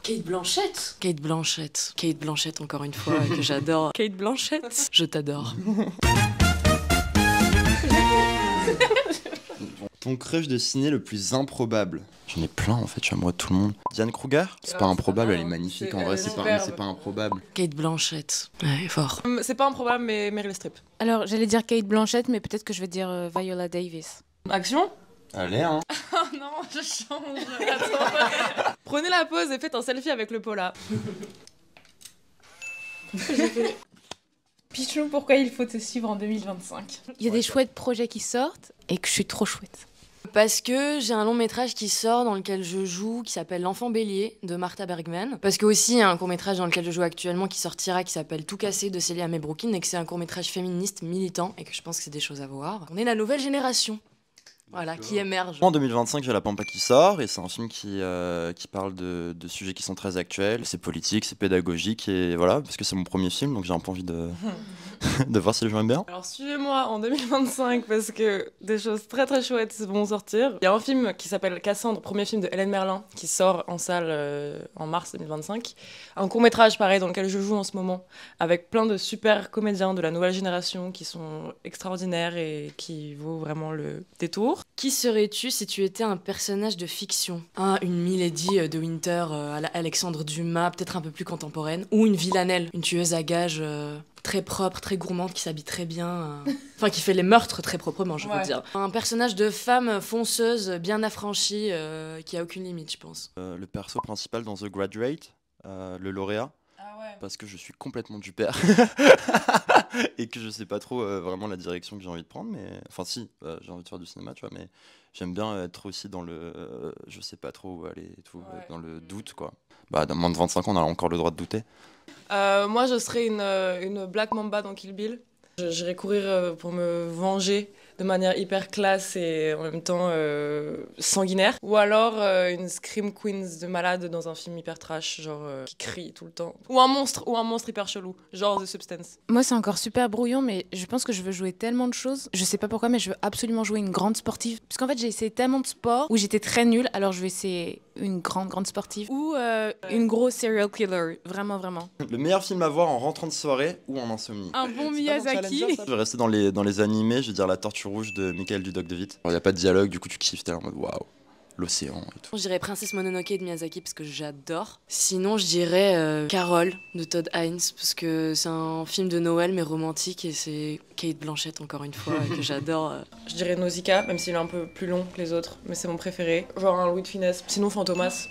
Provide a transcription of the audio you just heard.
Kate Blanchett. Kate Blanchett. Kate Blanchett, encore une fois, que j'adore. Kate Blanchett, je t'adore. Ton crush de ciné le plus improbable? J'en ai plein en fait, je suis amoureux de tout le monde. Diane Kruger? C'est pas improbable, elle est magnifique. En vrai, c'est pas improbable. Kate Blanchett, ouais, fort. C'est pas improbable, mais Meryl Streep. Alors, j'allais dire Kate Blanchett, mais peut-être que je vais dire Viola Davis. Action? Allez, hein. Oh non, je change. Attends. Prenez la pause et faites un selfie avec le Paula. Pichou, pourquoi il faut te suivre en 2025? Il y a des chouettes projets qui sortent et que je suis trop chouette. Parce que j'ai un long métrage qui sort dans lequel je joue, qui s'appelle L'Enfant Bélier de Martha Bergman. Parce que aussi il y a un court métrage dans lequel je joue actuellement qui sortira, qui s'appelle Tout cassé de Celia May Brooklyn, et que c'est un court métrage féministe militant et que je pense que c'est des choses à voir. On est la nouvelle génération. Voilà, qui émerge. En 2025, j'ai La Pampa qui sort, et c'est un film qui parle de sujets qui sont très actuels. C'est politique, c'est pédagogique, et voilà, parce que c'est mon premier film, donc j'ai un peu envie de, de voir si les gens aiment bien. Alors suivez-moi en 2025 parce que des choses très très chouettes vont sortir. Il y a un film qui s'appelle Cassandre, premier film de Hélène Merlin, qui sort en salle en mars 2025. Un court-métrage pareil dans lequel je joue en ce moment, avec plein de super comédiens de la nouvelle génération qui sont extraordinaires et qui vaut vraiment le détour. Qui serais-tu si tu étais un personnage de fiction? Une Milady de Winter à la Alexandre Dumas, peut-être un peu plus contemporaine. Ou une villanelle, une tueuse à gages très propre, très gourmande, qui s'habille très bien. Enfin, qui fait les meurtres très proprement, je veux dire. Un personnage de femme fonceuse, bien affranchie, qui a aucune limite, je pense. Le perso principal dans The Graduate, le lauréat. Parce que je suis complètement du père et que je sais pas trop vraiment la direction que j'ai envie de prendre, mais enfin si, j'ai envie de faire du cinéma, tu vois, mais j'aime bien être aussi dans le je sais pas trop où aller et tout, dans le doute, quoi. Bah dans moins de 25 ans on a encore le droit de douter. Moi je serais une Black Mamba dans Kill Bill. J'irais courir pour me venger de manière hyper classe et en même temps sanguinaire. Ou alors une Scream Queens de malade dans un film hyper trash, genre qui crie tout le temps. Ou un monstre hyper chelou, genre The Substance. Moi, c'est encore super brouillon, mais je pense que je veux jouer tellement de choses. Je sais pas pourquoi, mais je veux absolument jouer une grande sportive. Parce qu'en fait, j'ai essayé tellement de sports où j'étais très nulle, alors je vais essayer une grande sportive. Ou une grosse serial killer, vraiment, vraiment. Le meilleur film à voir en rentrant de soirée ou en insomnie? Un bon Miyazaki. Je vais rester dans les animés, je vais dire La Tortue Rouge de Michael Dudok de Witt. Il n'y a pas de dialogue, du coup tu kiffes, t'es là en mode waouh, l'océan et tout. Je dirais Princesse Mononoke de Miyazaki parce que j'adore. Sinon, je dirais Carole de Todd Haynes parce que c'est un film de Noël mais romantique et c'est Kate Blanchett, encore une fois, que j'adore. Je dirais Nausicaa, même s'il est un peu plus long que les autres, mais c'est mon préféré. Genre un Louis de Funès, sinon Fantomas.